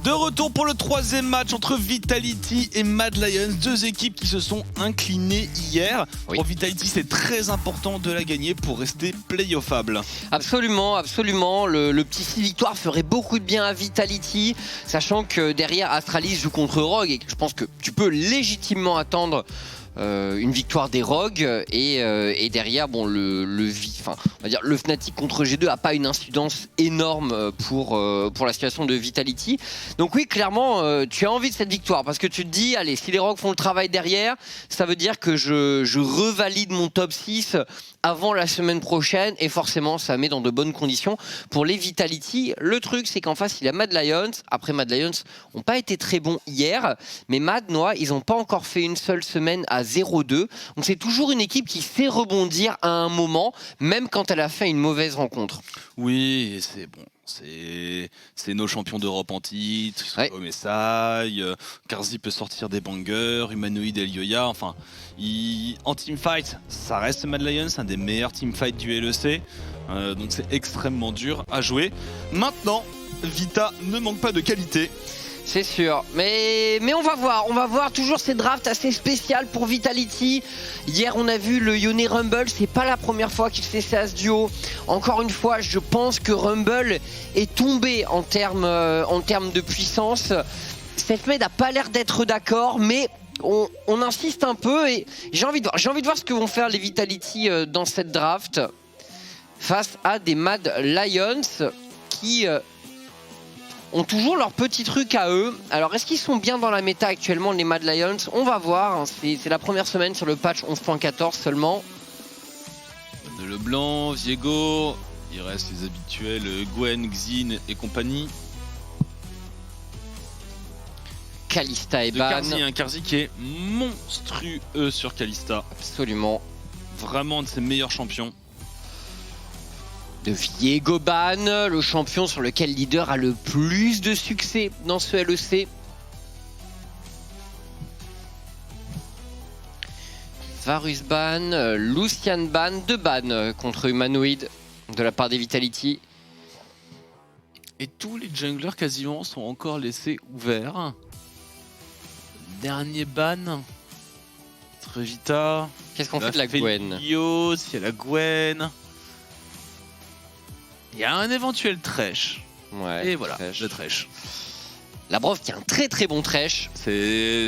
De retour pour le troisième match entre Vitality et Mad Lions, deux équipes qui se sont inclinées hier. Oui. Pour Vitality, c'est très important de la gagner pour rester playoffable. Absolument, absolument. Le petit 6 victoires ferait beaucoup de bien à Vitality, sachant que derrière Astralis joue contre Rogue et je pense que tu peux légitimement attendre une victoire des Rogues et derrière bon le Fnatic contre G2 a pas une incidence énorme pour la situation de Vitality. Donc oui, clairement tu as envie de cette victoire parce que tu te dis allez, si les Rogues font le travail derrière, ça veut dire que je revalide mon top 6 avant la semaine prochaine et forcément ça met dans de bonnes conditions pour les Vitality. Le truc c'est qu'en face il y a Mad Lions. Après Mad Lions n'ont pas été très bons hier, mais Mad ils n'ont pas encore fait une seule semaine à 0-2. Donc c'est toujours une équipe qui sait rebondir à un moment, même quand elle a fait une mauvaise rencontre. Oui, c'est bon. C'est nos champions d'Europe en titre, ils sont Ouais. au Messaï, Karzi peut sortir des bangers, Humanoid et Lyoya, enfin, en teamfight, ça reste Mad Lions, un des meilleurs teamfights du LEC, donc c'est extrêmement dur à jouer. Maintenant, Vita ne manque pas de qualité. C'est sûr, mais on va voir toujours ces drafts assez spéciales pour Vitality. Hier on a vu le Yone Rumble, c'est pas la première fois qu'il fait ça à ce duo. Encore une fois, je pense que Rumble est tombé en termes de puissance. Selfmade n'a pas l'air d'être d'accord, mais on insiste un peu et j'ai envie de voir ce que vont faire les Vitality dans cette draft face à des Mad Lions qui ont toujours leurs petits trucs à eux. Alors est-ce qu'ils sont bien dans la méta actuellement les Mad Lions? On va voir, c'est la première semaine sur le patch 11.14 seulement. De Leblanc, Viego, il reste les habituels Gwen, Xin et compagnie. Kalista et De Ban. Karzi, un Karzi qui est monstrueux sur Kalista. Absolument. Vraiment un de ses meilleurs champions. De Viego Ban, le champion sur lequel Leader a le plus de succès dans ce LEC. Varus Ban, Lucian Ban, de Ban contre Humanoid de la part des Vitality. Et tous les junglers quasiment sont encore laissés ouverts. Dernier ban. Entre Vita. Qu'est-ce qu'on fait de la Gwen? Il y a la Gwen. Il y a un éventuel Thresh. Ouais, Et voilà, Thresh. le Thresh. Labrov qui est un très très bon Thresh. C'est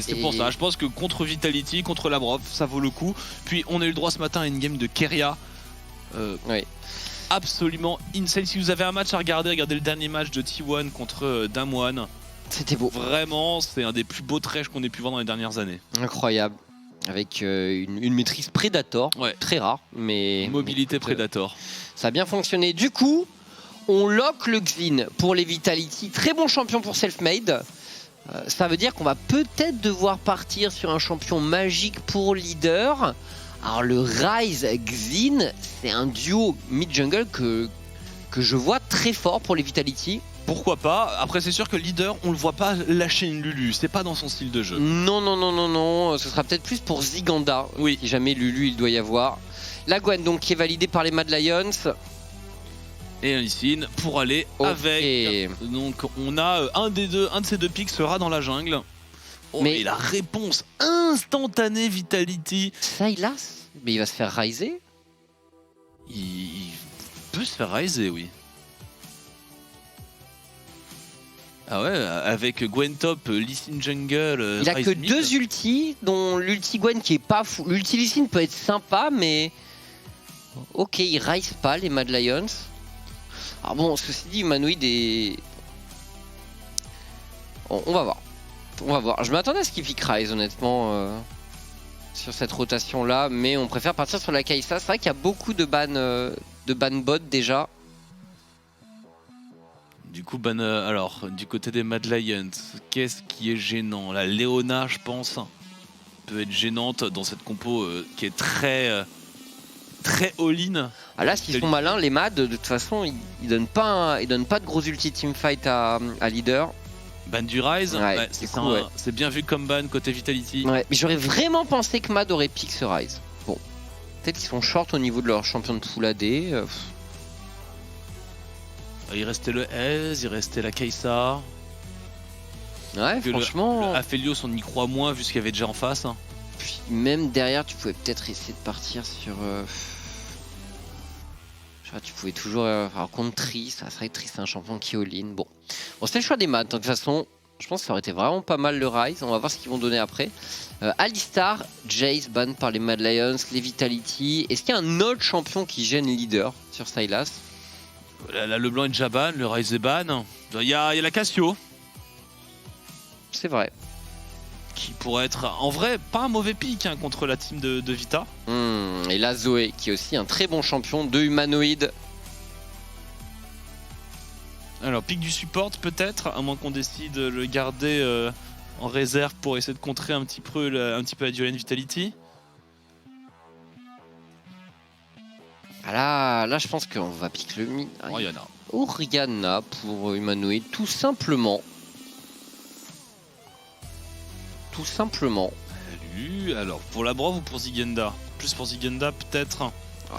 Et- pour ça. Je pense que contre Vitality, contre Labrov, ça vaut le coup. Puis on a eu le droit ce matin à une game de Keria. Oui. Absolument insane. Si vous avez un match à regarder, regardez le dernier match de T1 contre Damwon. C'était beau. Vraiment, c'est un des plus beaux Thresh qu'on ait pu voir dans les dernières années. Incroyable. Avec une maîtrise Predator. Ouais. Très rare. Mais Mobilité mais, Predator. ça a bien fonctionné. Du coup, on lock le Xin pour les Vitality. Très bon champion pour Selfmade. Ça veut dire qu'on va peut-être devoir partir sur un champion magique pour Leader. Alors le Ryze Xin, c'est un duo mid-jungle que je vois très fort pour les Vitality. Pourquoi pas? Après, c'est sûr que Leader, on le voit pas lâcher une Lulu. C'est pas dans son style de jeu. Non. Ce sera peut-être plus pour Ziganda. Oui. Si jamais Lulu, il doit y avoir. La Gwen, donc, qui est validée par les Mad Lions. Et un Lee pour aller Ok. avec. Donc, on a un de ces deux picks sera dans la jungle. Oh, Mais- mais la réponse instantanée Vitality. Sylas, mais il va se faire riser. Il peut se faire riser, oui. Ah ouais, avec Gwen top, Lee Sin jungle. Il a Ryze que mid. 2 ultis, dont l'ulti Gwen qui est pas fou. L'ulti Lee Sin peut être sympa, mais. Ok, il rise pas les Mad Lions. Alors bon, ceci dit, Humanoid est. On va voir. On va voir. Je m'attendais à ce qu'il pique Rise, honnêtement, sur cette rotation-là, mais on préfère partir sur la Kai'Sa. C'est vrai qu'il y a beaucoup de ban bot déjà. Du coup, alors, du côté des Mad Lions, qu'est-ce qui est gênant? La Léona, je pense, peut être gênante dans cette compo qui est très all-in. Ah là, s'ils sont malins, les Mad, de toute façon, ils donnent pas de gros ulti teamfight à Leader. Ban du Ryze, Ouais, ouais, du coup, ouais. c'est bien vu comme ban côté Vitality. Ouais, mais j'aurais vraiment pensé que Mad aurait pick ce Rise. Bon, peut-être qu'ils sont short au niveau de leur champion de full AD. Il restait le Ez, il restait la Kai'Sa. Ouais, Que franchement. le Aphelios, on y croit moins vu ce qu'il y avait déjà en face. Puis même derrière, tu pouvais peut-être essayer de partir sur. Je sais pas, tu pouvais toujours. Alors contre Tri, ça serait Tri, c'est un champion qui all-in. Bon, c'est le choix des maths. De toute façon, je pense que ça aurait été vraiment pas mal le Rise. On va voir ce qu'ils vont donner après. Alistar, Jace, ban par les Mad Lions, les Vitality. Est-ce qu'il y a un autre champion qui gêne leader sur Sylas? La Leblanc est déjà ban, le Rise est ban. Il y a la Cassio C'est vrai. qui pourrait être en vrai pas un mauvais pick hein, contre la team de Vita. Et là, Zoé, qui est aussi un très bon champion de humanoïde. Alors pick du support peut-être, à moins qu'on décide de le garder en réserve pour essayer de contrer un petit peu la Duelen Vitality. Ah là, je pense qu'on va pick le mid. Oriana. Oriana pour humanoïde, tout simplement. Tout simplement. Salut. Alors pour la Brove ou pour Zigenda? Plus pour Zigenda peut-être.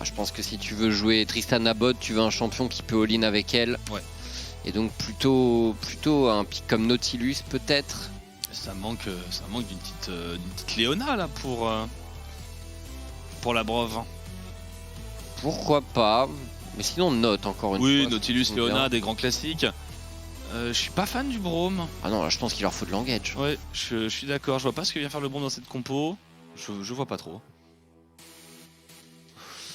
Je pense que si tu veux jouer Tristan Abbott, tu veux un champion qui peut all-in avec elle. Ouais. Et donc plutôt un pick comme Nautilus peut-être. Ça manque d'une petite Léona là pour la Brove. Pourquoi pas. Mais sinon note encore une fois. Oui, Nautilus, ça Léona, bien. des grands classiques. Je suis pas fan du Brome. Ah non, là je pense qu'il leur faut de l'engage. Ouais, je suis d'accord. Je vois pas ce que vient faire le Brome dans cette compo. Je vois pas trop.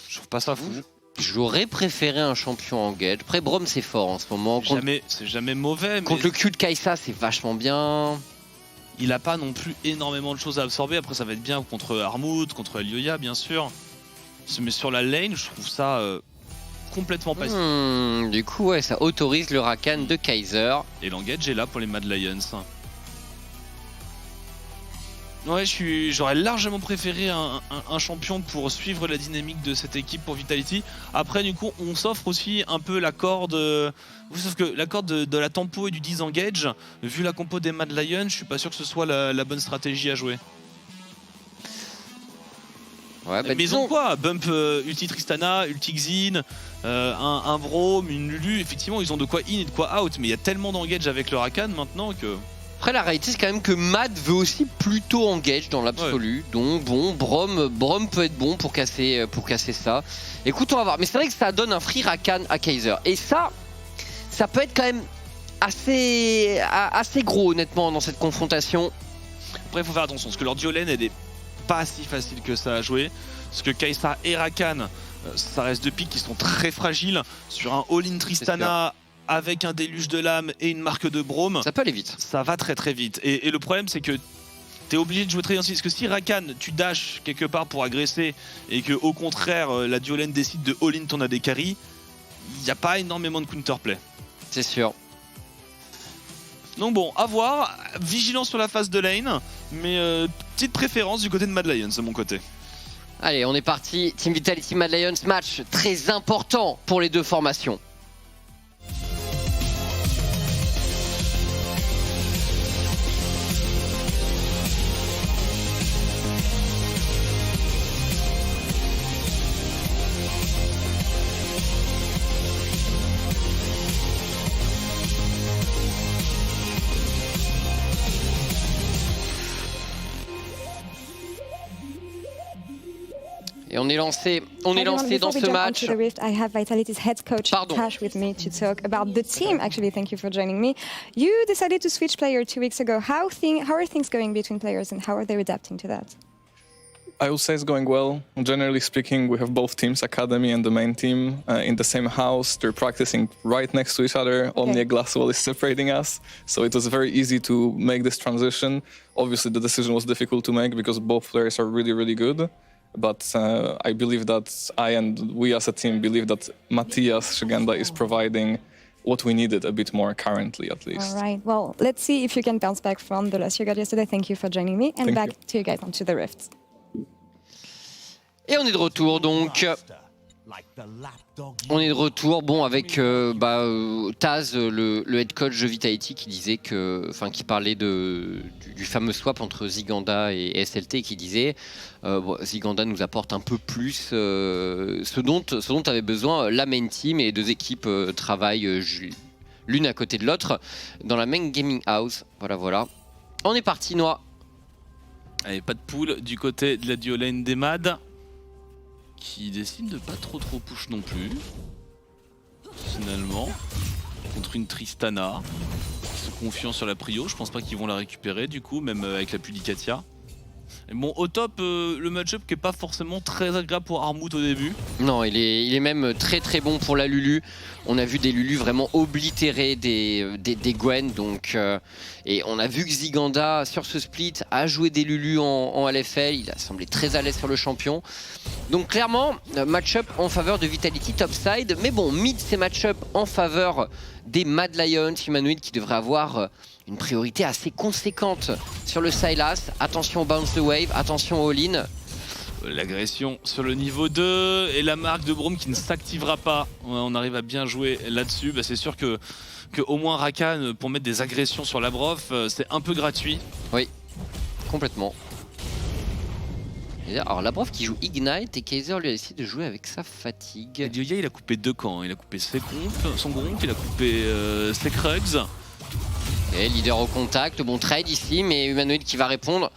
Je trouve pas ça fou. J'aurais préféré un champion engage. Après Brome c'est fort en ce moment. C'est jamais mauvais. Mais Contre le Q de Kai'Sa c'est vachement bien. il a pas non plus énormément de choses à absorber. Après ça va être bien contre Armut, contre Elioya bien sûr. Mais sur la lane, je trouve ça complètement passif. Du coup ouais, ça autorise le Rakan de Kaiser. Et l'engage est là pour les Mad Lions. Ouais, j'aurais largement préféré un champion pour suivre la dynamique de cette équipe pour Vitality. Après, du coup, on s'offre aussi un peu la corde. Sauf que la corde de la tempo et du disengage, vu la compo des Mad Lions, je suis pas sûr que ce soit la bonne stratégie à jouer. Ouais, Mais ils ont quoi? Bump ulti Tristana, ulti Xin, un Braum, une Lulu. Effectivement, ils ont de quoi in et de quoi out. Mais il y a tellement d'engage avec le Rakan maintenant que. Après la réalité c'est quand même que Mad veut aussi plutôt engage dans l'absolu. Ouais. Donc bon, Braum peut être bon pour casser ça. Écoute, on va voir. Mais c'est vrai que ça donne un free Rakan à Kaiser. Et ça peut être quand même assez gros honnêtement dans cette confrontation. Après il faut faire attention parce que leur duo lane elle est pas si facile que ça à jouer. Parce que Kai'Sa et Rakan, ça reste deux pics qui sont très fragiles. Sur un all-in Tristana avec un déluge de lame et une marque de Braum, ça peut aller vite. Ça va très très vite. Et le problème c'est que t'es obligé de jouer très ainsi. Parce que si Rakan tu dashes quelque part pour agresser et que au contraire la duo lane décide de all-in ton AD carry, il n'y a pas énormément de counterplay. C'est sûr. Donc bon, à voir, vigilant sur la phase de lane, mais petite préférence du côté de Mad Lions de mon côté. Allez, on est parti. Team Vitality Mad Lions, match très important pour les deux formations. Et on est lancé dans ce match. I have Vitality's head coach Tash with me to talk about the team. Actually, thank you for joining me. You decided to switch player 2 weeks ago. How are things going between players and how are they adapting to that? I would say it's going well. Generally speaking, we have both teams, Academy and the main team, in the same house. They're practicing right next to each other. Only a glass wall is separating us. So it was very easy to make this transition. Obviously, the decision was difficult to make because both players are really, really good. But I believe that I and we as a team believe that Matthias Shigenda is providing what we needed a bit more currently, at least. All right. Well, let's see if you can bounce back from the loss you got yesterday. Thank you for joining me. And back to you guys onto the Rifts. Et on est de retour donc. On est de retour, bon, avec Taz, le head coach de Vitality, qui disait qui parlait du fameux swap entre Ziganda et SLT, qui disait Ziganda nous apporte un peu plus ce dont avait besoin la main team, et les deux équipes travaillent l'une à côté de l'autre dans la main gaming house. Voilà. On est parti, Noah. Allez, pas de poule du côté de la duo lane des Mad, qui décide de pas trop push non plus. Finalement, contre une Tristana, qui sont confiants sur la prio. Je pense pas qu'ils vont la récupérer du coup, même avec la Pudicatia. Et bon, au top, le match-up qui est pas forcément très agréable pour Armut au début. Non, il est même très bon pour la Lulu. On a vu des Lulu vraiment oblitérer des Gwen. Donc, et on a vu que Ziganda, sur ce split, a joué des Lulu en LFL. Il a semblé très à l'aise sur le champion. Donc clairement, match-up en faveur de Vitality topside. Mais bon, mid, c'est match-up en faveur des Mad Lions, Humanoid qui devrait avoir une priorité assez conséquente sur le Sylas. Attention au bounce the wave, attention au all-in. L'agression sur le niveau 2 et la marque de Braum qui ne s'activera pas. On arrive à bien jouer là-dessus. Bah, c'est sûr que au moins Rakan, pour mettre des agressions sur la Brof, c'est un peu gratuit. Oui, complètement. Alors la Brof qui joue Ignite et Kaiser lui a décidé de jouer avec sa fatigue. Elioya, il a coupé 2 camps. Il a coupé son Gronk, il a coupé ses Krugs. Et leader au contact, bon trade ici, mais Humanoid qui va répondre.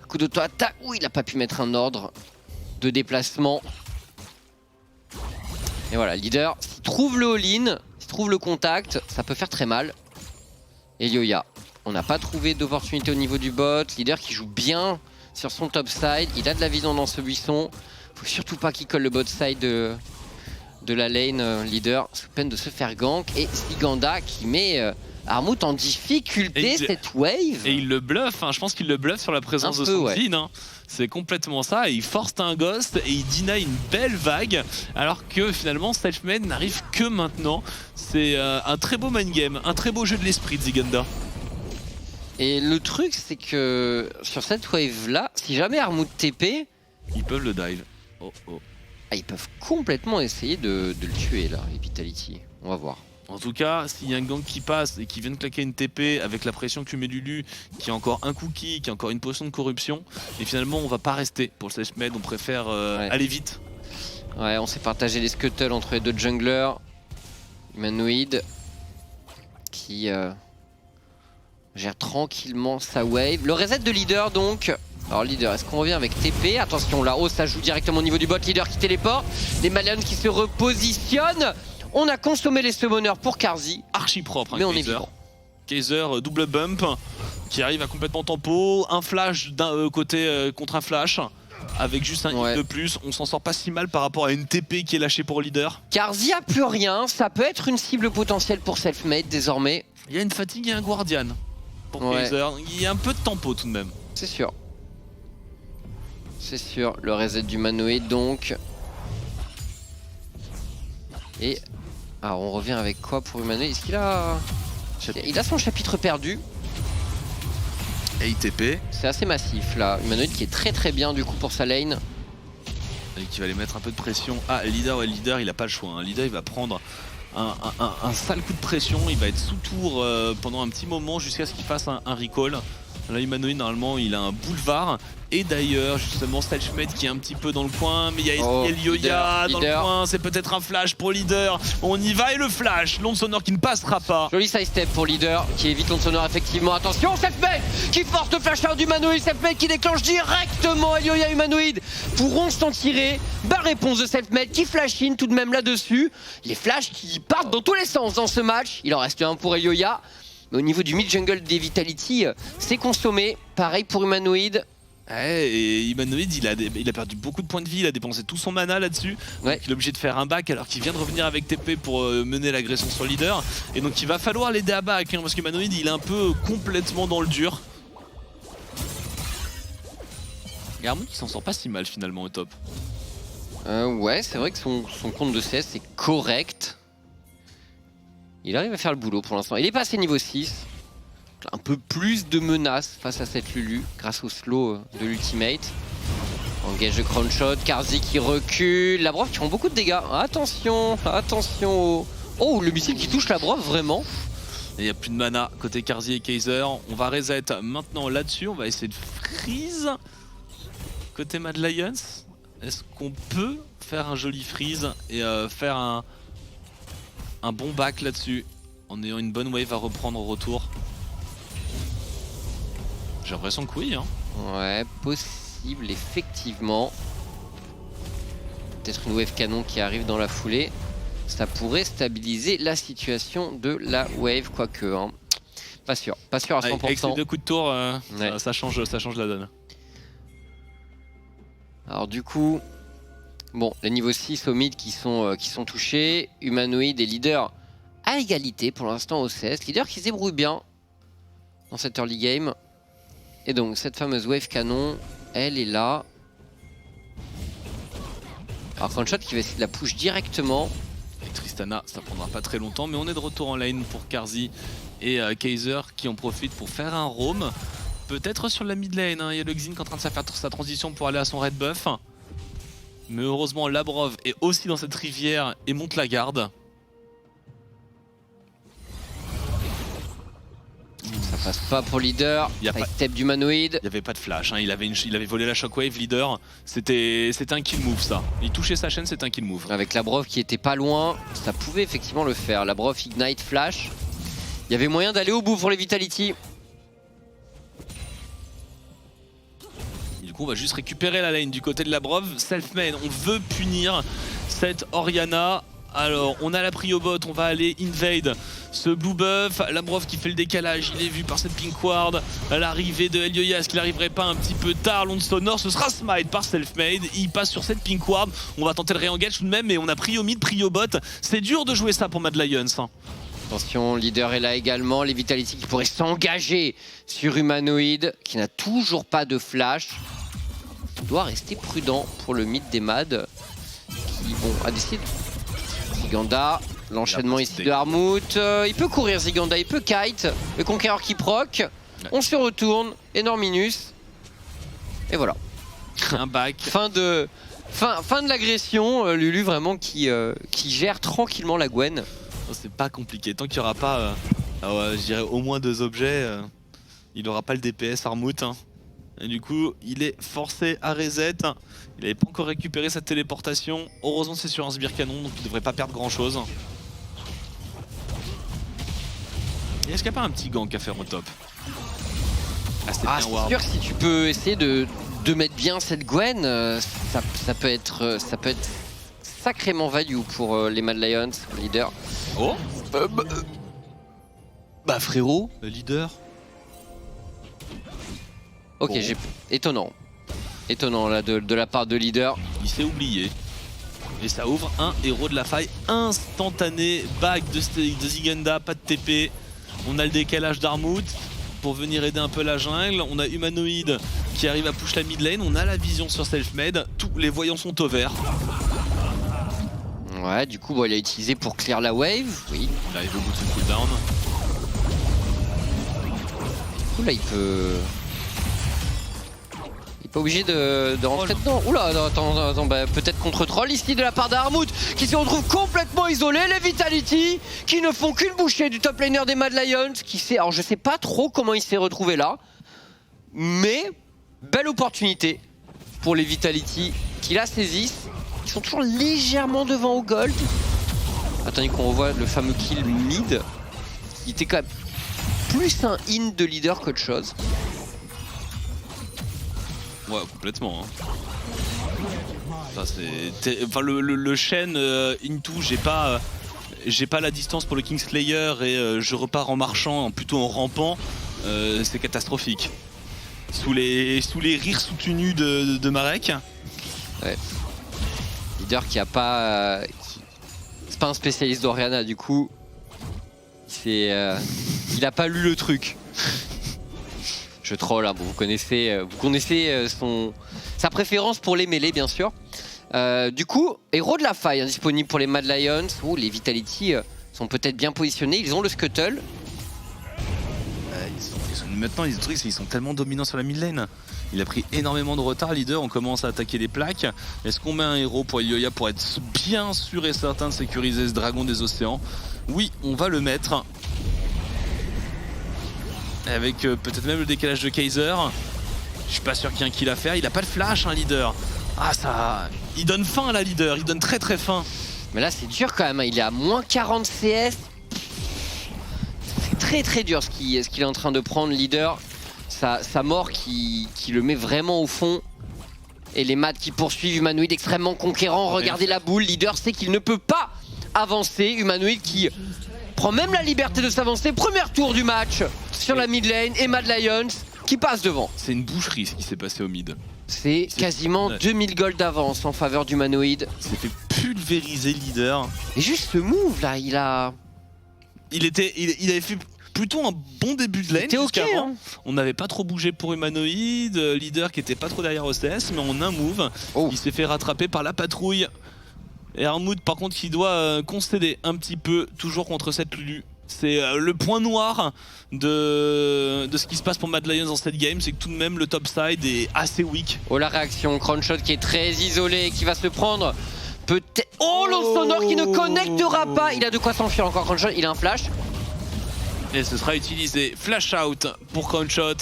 Coup d'auto-attaque, oui, il n'a pas pu mettre un ordre de déplacement. Et voilà, leader, s'il trouve le all-in, s'il trouve le contact, ça peut faire très mal. Elioya, on n'a pas trouvé d'opportunité au niveau du bot. Leader qui joue bien sur son top side, il a de la vision dans ce buisson. Faut surtout pas qu'il colle le bot side de la lane, leader, sous peine de se faire gank. Et Ziganda qui met Armut en difficulté cette wave. Et il le bluffe, hein. Je pense qu'il le bluffe sur la présence de son Zin. Hein. C'est complètement ça, et il force un ghost et il deny une belle vague, alors que finalement Selfmade n'arrive que maintenant. C'est un très beau main game, un très beau jeu de l'esprit de Ziganda. Et le truc c'est que sur cette wave là, si jamais Armut TP, ils peuvent le dive. Ils peuvent complètement essayer de le tuer là, les Vitality. On va voir. En tout cas, s'il y a un gank qui passe et qui vient de claquer une TP avec la pression que met Lulu, qui a encore un cookie, qui a encore une potion de corruption, et finalement on va pas rester pour le Selfmade, on préfère aller vite. Ouais, on s'est partagé les scuttles entre les deux junglers. Humanoid qui gère tranquillement sa wave. Le reset de leader donc. Alors leader, est-ce qu'on revient avec TP? Attention là, ça joue directement au niveau du bot. Leader qui téléporte. Les Malians qui se repositionnent. On a consommé les summoners pour Carzzy. Archi propre, hein, mais on Kaiser. est vivant. Kaiser, double bump, qui arrive à complètement tempo. Un flash d'un côté contre un flash. Avec juste un hit de plus, on s'en sort pas si mal par rapport à une TP qui est lâchée pour leader. Carzzy a plus rien, ça peut être une cible potentielle pour Selfmade désormais. Il y a une fatigue et un Guardian pour Kaiser. Il y a un peu de tempo tout de même. C'est sûr. C'est sûr, le reset du Humanoid donc. Et alors on revient avec quoi pour Humanoid? Est-ce qu'il a... Il a son chapitre perdu. Et ITP. C'est assez massif là. Humanoid qui est très bien du coup pour sa lane. Et qui va aller mettre un peu de pression. Ah, leader, il a pas le choix. Hein. Leader, il va prendre un sale coup de pression. Il va être sous tour pendant un petit moment jusqu'à ce qu'il fasse un recall. Là, Humanoid, normalement, il a un boulevard. Et d'ailleurs, justement, Selfmade qui est un petit peu dans le coin. Mais il y a Elioya dans le coin. C'est peut-être un flash pour leader. On y va et le flash. L'onde sonore qui ne passera pas. Joli sidestep pour leader qui évite l'onde sonore, effectivement. Attention, Selfmade qui force le flash out d'Humanoid. Selfmade qui déclenche directement Elioya. Humanoid pourront s'en tirer. Belle réponse de Selfmade qui flash in tout de même là-dessus. Les flashs qui partent dans tous les sens dans ce match. Il en reste un pour Elioya. Mais au niveau du mid-jungle des Vitality, c'est consommé. Pareil pour Humanoid. Et Humanoid, il a perdu beaucoup de points de vie, il a dépensé tout son mana là-dessus. Il est obligé de faire un back alors qu'il vient de revenir avec TP pour mener l'agression sur le leader. Et donc il va falloir l'aider à back, hein, parce qu'Humanoid il est un peu complètement dans le dur. Et Armut qui s'en sort pas si mal finalement au top. Ouais, c'est vrai que son compte de CS est correct. Il arrive à faire le boulot pour l'instant. Il est passé niveau 6. Un peu plus de menaces face à cette Lulu grâce au slow de l'ultimate. Engage de crown shot, Carzzy qui recule. La Brof qui prend beaucoup de dégâts. Attention, attention. Oh, le missile qui touche la Brof vraiment. Il n'y a plus de mana côté Carzzy et Kaiser. On va reset maintenant là-dessus. On va essayer de freeze côté Mad Lions. Est-ce qu'on peut faire un joli freeze et faire un bon back là-dessus? en ayant une bonne wave à reprendre au retour. J'ai l'impression que oui. Hein. Ouais, possible, effectivement. Peut-être une wave canon qui arrive dans la foulée. Ça pourrait stabiliser la situation de la wave, quoique. Hein. Pas sûr à 100%. Avec ces 2 coups de tour, ouais. ça change la donne. Alors du coup, bon, les niveaux 6 au mid qui sont touchés. Humanoid et leader à égalité pour l'instant au CS. Leader qui se débrouille bien dans cette early game. Et donc cette fameuse wave canon, elle est là. Alors Crunchshot qui va essayer de la push directement. Avec Tristana, ça prendra pas très longtemps, mais on est de retour en lane pour Carzzy et Kaiser qui en profitent pour faire un roam. Peut-être sur la mid lane, hein. Il y a le Xin qui est en train de faire sa transition pour aller à son red buff. Mais heureusement Labrov est aussi dans cette rivière et monte la garde. Ça passe pas pour leader, avec step d'humanoïde. Il n'y avait pas de flash, hein. il avait volé la shockwave leader, c'était un kill move ça. Il touchait sa chaîne, c'était un kill move. Avec Labrov qui était pas loin, ça pouvait effectivement le faire. Labrov ignite flash. Il y avait moyen d'aller au bout pour les Vitality. Du coup on va juste récupérer la lane du côté de Labrov. Selfmade, on veut punir cette Orianna. Alors on a la prio bot, on va aller invade ce blue buff. Labrov qui fait le décalage, il est vu par cette pink ward. L'arrivée de Elioya, est-ce qu'il n'arriverait pas un petit peu tard? Lonstonor, ce sera smite par Selfmade. Il passe sur cette pink ward, on va tenter le re-engage tout de même, mais on a prio mid, prio bot. C'est dur de jouer ça pour Mad Lions. Attention, leader est là également, les Vitality qui pourraient s'engager sur Humanoid, qui n'a toujours pas de flash. On doit rester prudent pour le mid des Mad, qui a décidé. Ziganda, l'enchaînement ici de Armut. Il peut courir Ziganda, il peut kite. Le conquéreur qui proc. On se retourne. Enorminus. Et voilà. Un back. Fin de l'agression. Lulu vraiment qui gère tranquillement la Gwen. Oh, c'est pas compliqué. Tant qu'il n'y aura pas, je dirais au moins 2 objets, il n'aura pas le DPS Armut. Hein. Et du coup, il est forcé à reset. Il n'avait pas encore récupéré sa téléportation. Heureusement, c'est sur un sbire canon, donc il devrait pas perdre grand chose. Et est-ce qu'il n'y a pas un petit gank à faire au top? C'est sûr que si tu peux essayer de mettre bien cette Gwen, ça peut être sacrément value pour les Mad Lions, leader. Oh bah frérot, le leader. Ok, étonnant. Étonnant là de la part de leader. Il s'est oublié. Et ça ouvre un héros de la faille instantané. Back de Ziganda, pas de TP. On a le décalage d'Armut pour venir aider un peu la jungle. On a Humanoid qui arrive à push la mid lane. On a la vision sur Selfmade. Tous les voyants sont au vert. Ouais, du coup, il a utilisé pour clear la wave. Oui. Il arrive au bout de son cooldown. Du coup, là, il peut... Pas obligé de rentrer dedans. Oula, attends, peut-être contre-troll ici de la part d'Armut qui se retrouve complètement isolé. Les Vitality qui ne font qu'une bouchée du top laner des Mad Lions. Alors je sais pas trop comment il s'est retrouvé là, mais belle opportunité pour les Vitality qui la saisissent. Ils sont toujours légèrement devant au gold. Attendez qu'on revoie le fameux kill mid. Il était quand même plus un in de leader qu'autre chose. Ouais, complètement. Hein. Enfin, le Shen into, j'ai pas la distance pour le Kingslayer et je repars en marchant, plutôt en rampant. C'est catastrophique. Sous les rires soutenus de Marek. Ouais. Leader qui a pas... c'est pas un spécialiste d'Orianna du coup. Il a pas lu le truc. Je troll, hein. Bon, vous connaissez sa préférence pour les mêlées bien sûr. Du coup, héros de la faille hein, disponible pour les Mad Lions. Oh, les Vitality sont peut-être bien positionnés, ils ont le Scuttle. Maintenant ils sont tellement dominants sur la mid lane. Il a pris énormément de retard, leader, on commence à attaquer les plaques. Est-ce qu'on met un héros pour Elioya pour être bien sûr et certain de sécuriser ce dragon des océans? Oui, on va le mettre. Avec peut-être même le décalage de Kaiser. Je suis pas sûr qu'il y ait un kill à faire. Il a pas de flash, hein, leader. Ah, ça... Il donne faim à la leader. Il donne très très faim. Mais là, c'est dur quand même. Hein. Il est à moins 40 CS. très très dur ce qu'il est en train de prendre, leader. Sa mort qui le met vraiment au fond. Et les Mad qui poursuivent, Humanoid extrêmement conquérant. Regardez la boule, leader sait qu'il ne peut pas avancer. Humanoid qui prend même la liberté de s'avancer. Premier tour du match sur la mid lane et Mad Lions qui passe devant. C'est une boucherie ce qui s'est passé au mid. C'est quasiment 2000 gold d'avance en faveur d'Humanoid. C'est fait pulvériser leader. Et juste ce move là, il avait fait plutôt un bon début de lane. C'était ok, hein. On n'avait pas trop bougé pour Humanoid, leader qui était pas trop derrière OCS, mais en un move, il s'est fait rattraper par la patrouille. Et Armut par contre qui doit concéder un petit peu, toujours contre cette Lulu. C'est le point noir de ce qui se passe pour Mad Lions dans cette game, c'est que tout de même le top side est assez weak. Oh la réaction, Crownshot qui est très isolé, qui va se prendre peut-être... Oh l'eau sonore qui ne connectera pas. Il a de quoi s'enfuir encore Crownshot, il a un flash. Et ce sera utilisé, flash out pour Crownshot.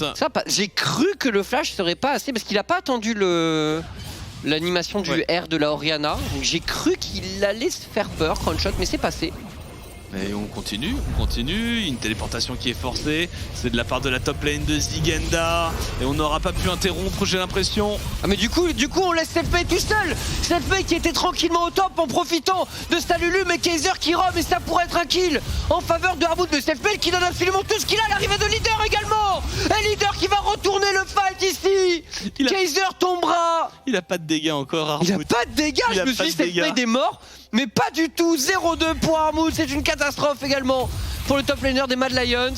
J'ai cru que le flash serait pas assez parce qu'il a pas attendu l'animation du R de la Orianna. J'ai cru qu'il allait se faire peur Crownshot, mais c'est passé. Et on continue, une téléportation qui est forcée, c'est de la part de la top lane de Zigenda, et on n'aura pas pu interrompre, j'ai l'impression. Ah mais du coup on laisse Selfmade tout seul. Selfmade qui était tranquillement au top en profitant de sa Lulu, mais Kaiser qui roam et ça pourrait être un kill en faveur de Armut, de Selfmade qui donne absolument tout ce qu'il a, l'arrivée de leader également. Et leader qui va retourner le fight ici. Kaiser tombera. Il a pas de dégâts encore Armut. Il a pas de dégâts, je me suis dit Selfmade est mort. Mais pas du tout, 0-2 pour Armut, c'est une catastrophe également pour le top laner des Mad Lions.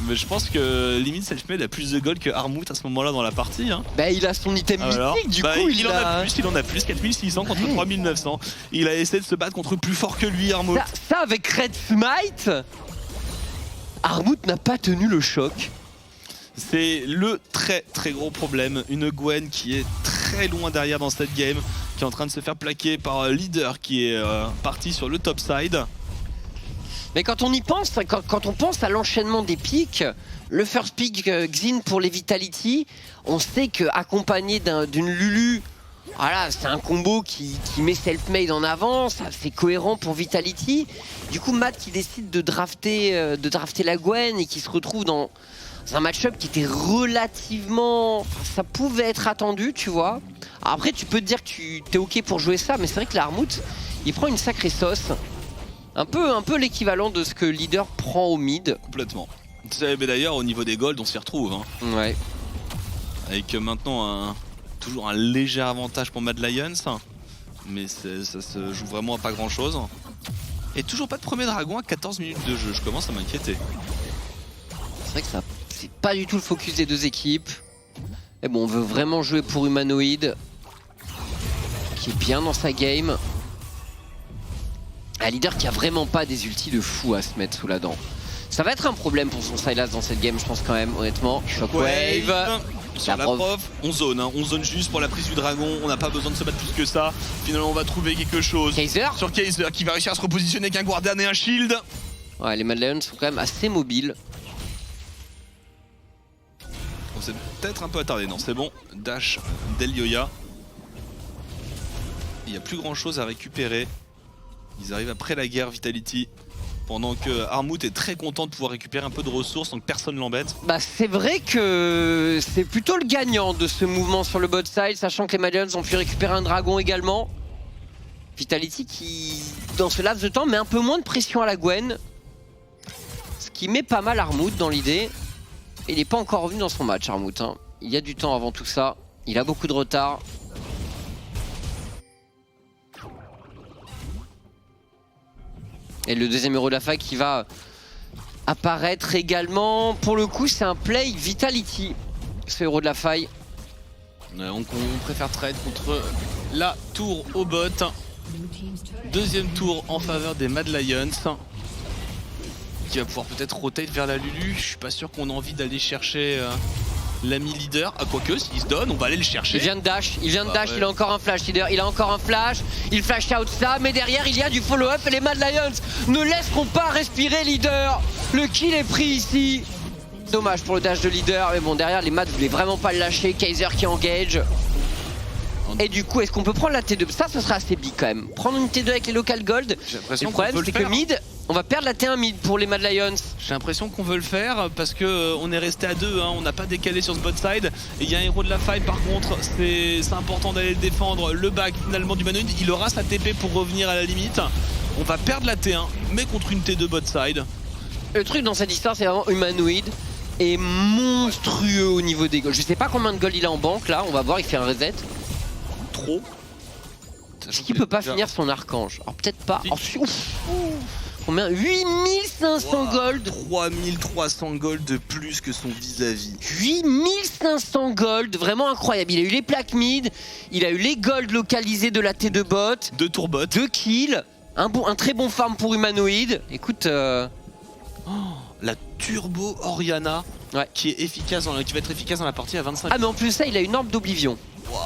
Mais je pense que limite Selfmade a plus de gold que Armut à ce moment là dans la partie. Hein. Bah il a son item mythique du coup il en a plus, 4600 contre 3900. Il a essayé de se battre contre plus fort que lui Armut. Ça avec Red Smite, Armut n'a pas tenu le choc. C'est le très très gros problème, une Gwen qui est très loin derrière dans cette game, qui est en train de se faire plaquer par leader qui est parti sur le top side. Mais quand on y pense, quand on pense à l'enchaînement des pics, le first pick Xin pour les Vitality, on sait qu'accompagné d'une Lulu, voilà, c'est un combo qui met Selfmade en avant, c'est cohérent pour Vitality. Du coup Matt qui décide de drafter la Gwen et qui se retrouve dans un match-up qui était relativement... ça pouvait être attendu, tu vois. Alors après, tu peux te dire que tu es ok pour jouer ça, mais c'est vrai que l'Armut, il prend une sacrée sauce. Un peu l'équivalent de ce que leader prend au mid. Complètement. Mais d'ailleurs, au niveau des golds, on s'y retrouve. Hein. Ouais. Avec maintenant toujours un léger avantage pour Mad Lions. Mais ça se joue vraiment à pas grand-chose. Et toujours pas de premier dragon à 14 minutes de jeu. Je commence à m'inquiéter. C'est vrai que ça... c'est pas du tout le focus des deux équipes. Et bon, on veut vraiment jouer pour Humanoid, qui est bien dans sa game. Un leader qui a vraiment pas des ultis de fou à se mettre sous la dent. Ça va être un problème pour son Sylas dans cette game, je pense quand même, honnêtement. Shockwave. Sur la prof, on zone juste pour la prise du dragon, on n'a pas besoin de se battre plus que ça. Finalement, on va trouver quelque chose. Kaiser sur Kaiser qui va réussir à se repositionner avec un Guardian et un shield. Ouais, les Mad Lions sont quand même assez mobiles. On s'est peut-être un peu attardé, non c'est bon. Dash d'Elioya. Il n'y a plus grand chose à récupérer. Ils arrivent après la guerre Vitality. Pendant que Armut est très content de pouvoir récupérer un peu de ressources sans que personne l'embête. Bah c'est vrai que c'est plutôt le gagnant de ce mouvement sur le bot side, sachant que les Mad Lions ont pu récupérer un dragon également. Vitality qui, dans ce laps de temps, met un peu moins de pression à la Gwen. Ce qui met pas mal Armut dans l'idée. Il n'est pas encore revenu dans son match, Armut. Hein. Il y a du temps avant tout ça. Il a beaucoup de retard. Et le deuxième héros de la faille qui va apparaître également. Pour le coup, c'est un play Vitality, ce héros de la faille. On préfère trade contre la tour au bot. Deuxième tour en faveur des Mad Lions. Qui va pouvoir peut-être rotate vers la Lulu. Je suis pas sûr qu'on a envie d'aller chercher l'ami leader. Ah, quoique, s'il se donne, on va aller le chercher. Il vient de dash, il a encore un flash leader, il a encore un flash. Il flash out ça, mais derrière il y a du follow-up et les Mad Lions ne laisseront pas respirer leader. Le kill est pris ici. Dommage pour le dash de leader, mais bon, derrière les Mad voulaient vraiment pas le lâcher. Kaiser qui engage. Et du coup, est-ce qu'on peut prendre la T2? Ça, ce sera assez big quand même. Prendre une T2 avec les local gold. J'ai l'impression le problème, c'est que mid, On va perdre la T1 mid pour les Mad Lions. J'ai l'impression qu'on veut le faire parce que on est resté à 2, hein. On n'a pas décalé sur ce bot side. Et il y a un héros de la fight par contre, c'est important d'aller le défendre. Le back finalement du Humanoid, il aura sa TP pour revenir à la limite. On va perdre la T1, mais contre une T2 bot side. Le truc dans cette histoire, c'est vraiment Humanoid est monstrueux au niveau des goals. Je sais pas combien de goals il a en banque là, on va voir, il fait un reset. Trop. Est-ce qu'il peut pas finir son archange? Alors peut-être pas. Oh, combien? 8500 gold. 3300 gold de plus que son vis-à-vis. 8500 gold, vraiment incroyable. Il a eu les plaques mid, il a eu les gold localisés de la T2 bot. 2 tours bot. 2 kills, un très bon farm pour Humanoid. Écoute... la Turbo Oriana qui est efficace, qui va être efficace dans la partie à 25. Ah mais en plus ça, il a une orbe d'oblivion. Wow.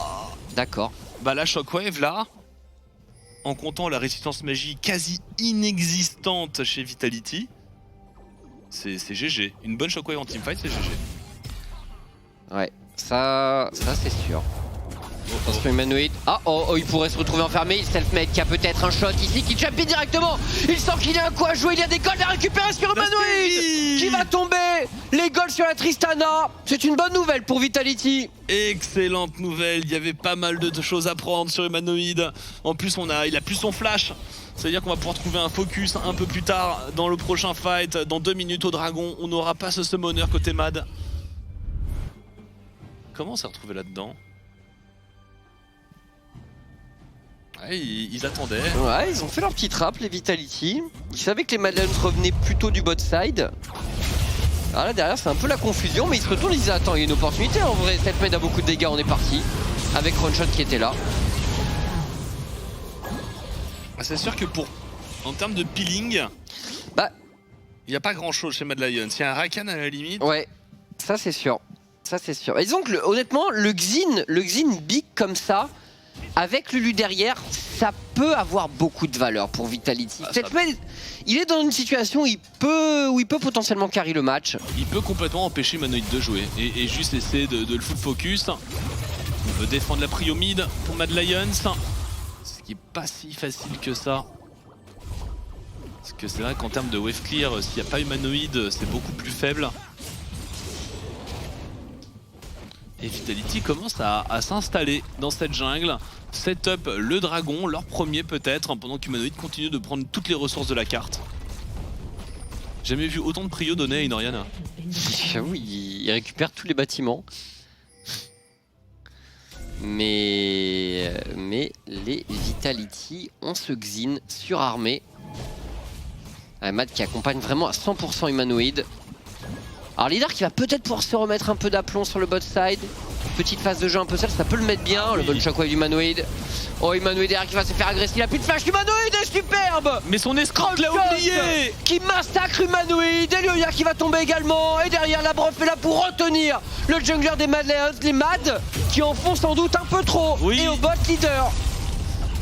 D'accord. Bah la Shockwave là, en comptant la résistance magie quasi inexistante chez Vitality, c'est GG. Une bonne Shockwave en teamfight, c'est GG. Ouais, ça c'est sûr. Attention Humanoid. Ah oh, il pourrait se retrouver enfermé. Il self-made qui a peut-être un shot ici qui jump in directement. Il sent qu'il a un coup à jouer. Il y a des golds à récupérer sur Humanoid qui va tomber. Les golds sur la Tristana. C'est une bonne nouvelle pour Vitality. Excellente nouvelle. Il y avait pas mal de choses à prendre sur Humanoid. En plus, il a plus son flash. C'est-à-dire qu'on va pouvoir trouver un focus un peu plus tard dans le prochain fight. Dans 2 minutes au dragon. On n'aura pas ce summoner côté Mad. Comment on s'est retrouvé là-dedans? Ouais, ils attendaient. Ouais, ils ont fait leur petit trap, les Vitality. Ils savaient que les Mad Lions revenaient plutôt du bot side. Alors là, derrière, c'est un peu la confusion, mais ils se retournent, ils disent attends, il y a une opportunité en vrai. Selfmade a beaucoup de dégâts, on est parti. Avec Ronshot qui était là. C'est sûr que en termes de peeling, bah, il n'y a pas grand-chose chez Mad Lions. Il y a un Rakan à la limite. Ouais, ça c'est sûr. Ça c'est sûr. Et disons que honnêtement, le Xin big comme ça, avec Lulu derrière, ça peut avoir beaucoup de valeur pour Vitality. Il est dans une situation où il peut potentiellement carry le match. Il peut complètement empêcher Humanoid de jouer et juste essayer de le full focus. On veut défendre la prio mid pour Mad Lions, ce qui est pas si facile que ça. Parce que c'est vrai qu'en termes de wave clear, s'il n'y a pas Humanoid, c'est beaucoup plus faible. Et Vitality commence à s'installer dans cette jungle. Setup le dragon, leur premier peut-être, pendant qu'Humanoid continue de prendre toutes les ressources de la carte. Jamais vu autant de prio donné à une Oriana. J'avoue, il récupère tous les bâtiments. Mais les Vitality ont ce Xin surarmé. Mad qui accompagne vraiment à 100% Humanoid. Alors Lidar qui va peut-être pouvoir se remettre un peu d'aplomb sur le bot side. Petite phase de jeu un peu seule, ça peut le mettre bien. Le bon shockwave d'Humanoid. Oh, Humanoid derrière qui va se faire agresser. Il a plus de flash. Humanoid est superbe. Mais son escroc l'a oublié. Qui massacre Humanoid. Elioya qui va tomber également. Et derrière la Brof est là pour retenir le jungler des Mad Lions. Les Mad qui en font sans doute un peu trop. Oui. Et au bot leader.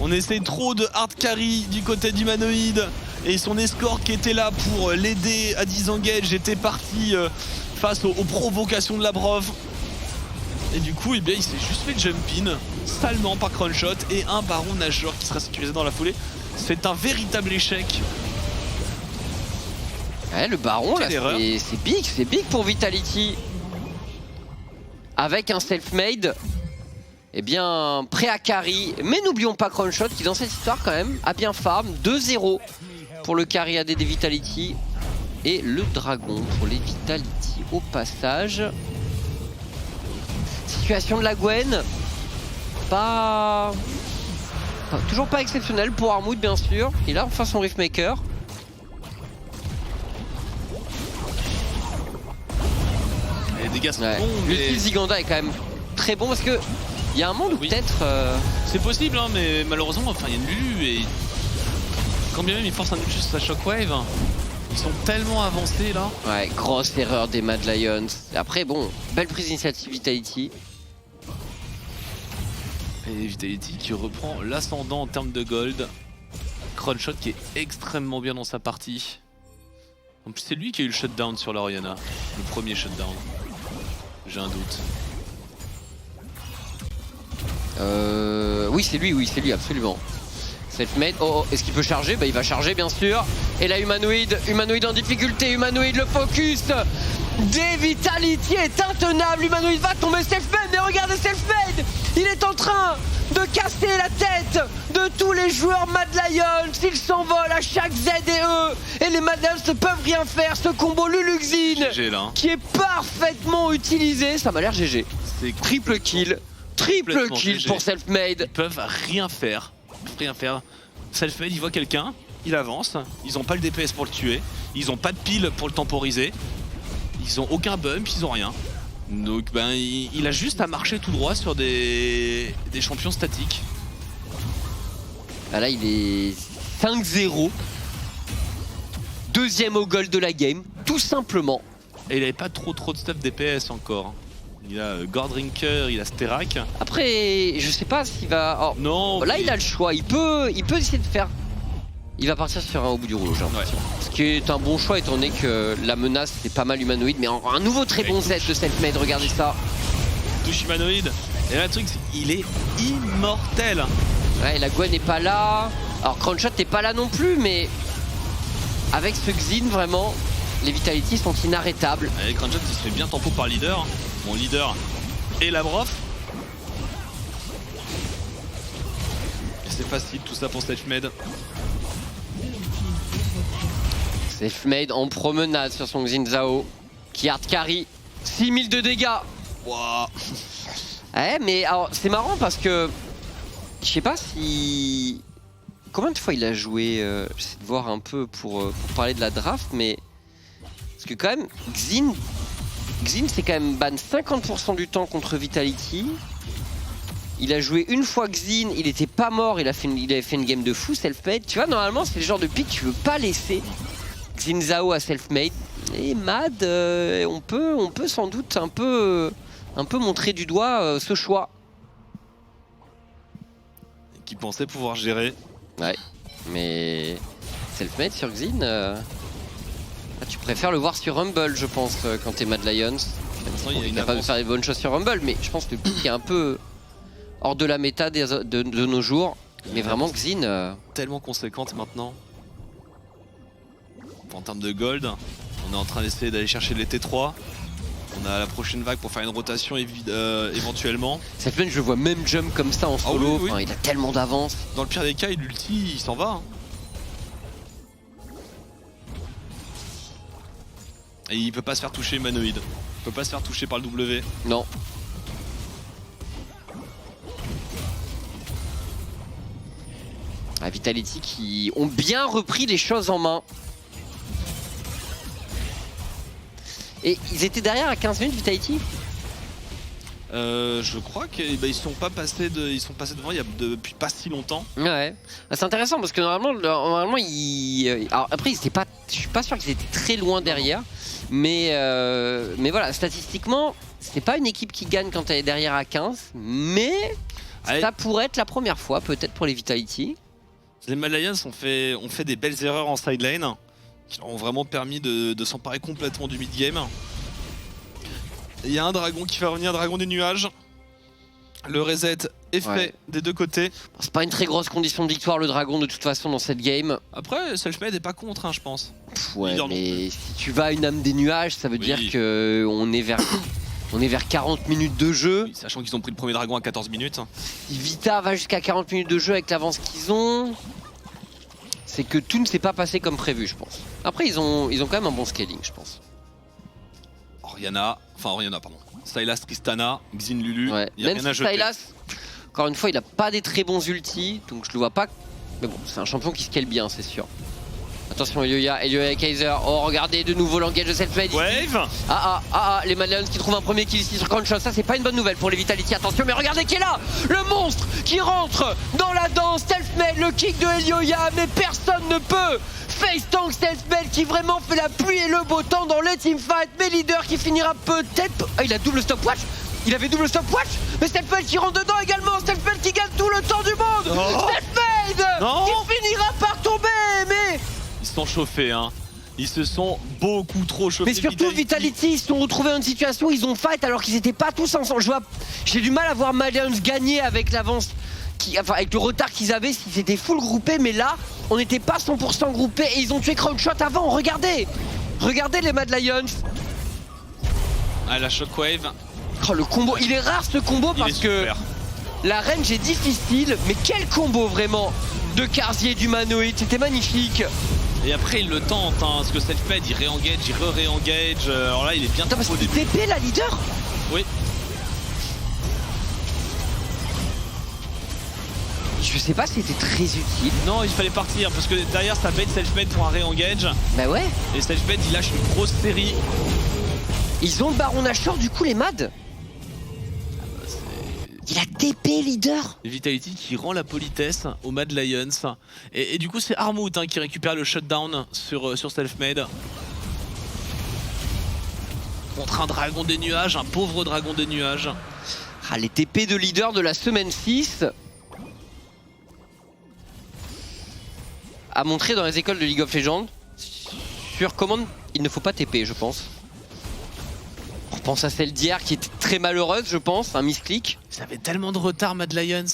On essaie trop de hard carry du côté d'Humanoid. Et son escort qui était là pour l'aider à disengage était parti face aux provocations de la Brof. Et du coup, eh bien, il s'est juste fait jump in salement par Crunchshot et un baron nageur qui sera sécurisé dans la foulée. C'est un véritable échec. Ouais, le baron là, c'est big pour Vitality. Avec un self-made, eh bien, prêt à carry. Mais n'oublions pas Crunchshot qui dans cette histoire quand même a bien farm. 2-0 pour le carry AD des Vitality. Et le dragon pour les Vitality au passage. Situation de la Gwen, toujours pas exceptionnelle pour Armwood bien sûr. Il a enfin son Riftmaker. Les dégâts sont bons, le style Ziganda est quand même très bon parce que il y a un monde où peut-être... C'est possible hein, mais malheureusement il y a une Lulu et quand bien même il force un ulti sur sa Shockwave, ils sont tellement avancés là. Ouais, grosse erreur des Mad Lions. Après bon, belle prise d'initiative Vitality. Et Vitality qui reprend l'ascendant en termes de gold. Crunchshot qui est extrêmement bien dans sa partie. En plus c'est lui qui a eu le shutdown sur l'Oriana. Le premier shutdown. J'ai un doute. Oui c'est lui absolument. Selfmade, oh, est-ce qu'il peut charger? Bah il va charger bien sûr. Et là Humanoid en difficulté, Humanoid le focus des Vitality est intenable, Humanoid va tomber Selfmade, mais regardez Selfmade, il est en train de casser la tête de tous les joueurs Mad Lions, ils s'envolent à chaque Z et E, et les Mad Lions ne peuvent rien faire, ce combo Luluxine qui est parfaitement utilisé, ça m'a l'air GG. Triple kill pour Selfmade. Ils peuvent rien faire. Selfmade, il voit quelqu'un, il avance, ils ont pas le DPS pour le tuer, ils ont pas de pile pour le temporiser, ils ont aucun bump, ils ont rien. Donc ben il a juste à marcher tout droit sur des champions statiques. Ah là il est 5-0. Deuxième au gold de la game, tout simplement. Et il avait pas trop de stuff DPS encore. Il a Gordrinker, il a Sterak. Après, je sais pas s'il va... Oh, non. Là, il a le choix. Il peut essayer de faire... Il va partir sur un au bout du rouleau, j'ai l'impression. Ouais. Ce qui est un bon choix, étant donné que la menace, c'est pas mal humanoïde. Mais encore un nouveau très bon set de Selfmade, regardez ça. Touche humanoïde. Et là, le truc, c'est qu'il est immortel. Ouais, la Gwen n'est pas là. Alors, Crownshot n'est pas là non plus, mais... Avec ce Xin, vraiment, les Vitality sont inarrêtables. Et Crownshot, il se fait bien tempo par leader. Mon leader et Labrov. C'est facile tout ça pour Selfmade. Selfmade en promenade sur son Xin Zhao qui hard carry 6000 de dégâts. Wow. Ouais, mais alors c'est marrant parce que je sais pas si... Combien de fois il a joué, j'essaie de voir un peu pour parler de la draft, mais parce que quand même Xin c'est quand même ban 50% du temps contre Vitality. Il a joué une fois Xin, il était pas mort, il avait fait une game de fou, Selfmade. Tu vois, normalement c'est le genre de pick que tu veux pas laisser Xin Zhao à Selfmade. Et Mad, on peut sans doute un peu montrer du doigt ce choix. Qui pensait pouvoir gérer. Ouais, mais Selfmade sur Xin... Tu préfères le voir sur Rumble, je pense, quand t'es Mad Lions. Il est capable de faire des bonnes choses sur Rumble, mais je pense que le pick est un peu hors de la méta de nos jours. Mais vraiment, Xin... Tellement conséquente maintenant. En termes de gold, on est en train d'essayer d'aller chercher les T3. On a la prochaine vague pour faire une rotation éventuellement. Selfmade, je le vois même jump comme ça en solo. Oui. Enfin, il a tellement d'avance. Dans le pire des cas, l'ulti, il s'en va. Hein. Et il peut pas se faire toucher humanoïde. Il peut pas se faire toucher par le W. Non. Vitality qui ont bien repris les choses en main. Et ils étaient derrière à 15 minutes Vitality. Je crois qu'ils sont pas passés ils sont passés devant depuis pas si longtemps. Ouais, c'est intéressant parce que normalement ils... Alors après je suis pas sûr qu'ils étaient très loin derrière, mais voilà, statistiquement c'est pas une équipe qui gagne quand elle est derrière à 15, mais ça pourrait être la première fois peut-être pour les Vitality. Les Mad Lions ont fait des belles erreurs en side lane qui leur ont vraiment permis de s'emparer complètement du mid game. Il y a un dragon qui va revenir, dragon des nuages. Le reset est fait des deux côtés. Bon, c'est pas une très grosse condition de victoire le dragon de toute façon dans cette game. Après, Selfmade est pas contre, hein, je pense. Ouais, mais si tu vas à une âme des nuages, ça veut dire que on est vers 40 minutes de jeu. Oui, sachant qu'ils ont pris le premier dragon à 14 minutes. Si Vita va jusqu'à 40 minutes de jeu avec l'avance qu'ils ont, c'est que tout ne s'est pas passé comme prévu, je pense. Après, ils ont quand même un bon scaling, je pense. Orianna, pardon. Sylas, Tristana, Xin, Lulu, il y a même rien à jeter. Sylas, encore une fois, il a pas des très bons ultis, donc je le vois pas. Mais bon, c'est un champion qui scale bien, c'est sûr. Attention, Elioya et Kaiser. Oh, regardez de nouveau l'engage de Selfmade. Wave. Les Mad Lions qui trouvent un premier kill ici sur Crownshot. Ça, c'est pas une bonne nouvelle pour les Vitality. Attention, mais regardez qui est là. Le monstre qui rentre dans la danse. Selfmade, le kick de Elioya, mais personne ne peut face tank Selfmade qui vraiment fait la pluie et le beau temps dans le teamfight. Mais leader qui finira peut-être... Ah, il a double stopwatch. Il avait double stopwatch. Mais Selfmade qui rentre dedans également. Selfmade qui gagne tout le temps du monde. Selfmade qui finira par tomber. Mais... Ils se sont chauffés, hein. Ils se sont beaucoup trop chauffés. Mais surtout Vitality, ils se sont retrouvés dans une situation où ils ont fight alors qu'ils n'étaient pas tous ensemble. J'ai du mal à voir Mad Lions gagner avec l'avance enfin, avec le retard qu'ils avaient, s'ils étaient full groupés, mais là, on n'était pas 100% groupés et ils ont tué Crownshot avant, regardez. Regardez les Mad Lions. Ah, la Shockwave. Oh, le combo, il est rare ce combo parce que la range est difficile, mais quel combo vraiment de Carzzy et d'Humanoid, c'était magnifique. Et après il le tente, hein, parce que Selfmade il réengage, il re-réengage, alors là il est bien Attends, parce au qu'il début. TP la leader. Oui. Je sais pas si c'était très utile. Non, il fallait partir, parce que derrière ça bait Selfmade pour un réengage. Bah ouais. Et Selfmade il lâche une grosse série. Ils ont le Baron Nashor du coup les Mad. Il a TP leader. Vitality qui rend la politesse aux Mad Lions. Et du coup c'est Armut hein, qui récupère le shutdown sur Selfmade. Contre un dragon des nuages, un pauvre dragon des nuages. Ah, les TP de leader de la semaine 6. A montré dans les écoles de League of Legends. Sur commande, il ne faut pas TP, je pense. On pense à celle d'hier qui était très malheureuse, je pense, un misclick. Ça avait tellement de retard, Mad Lions.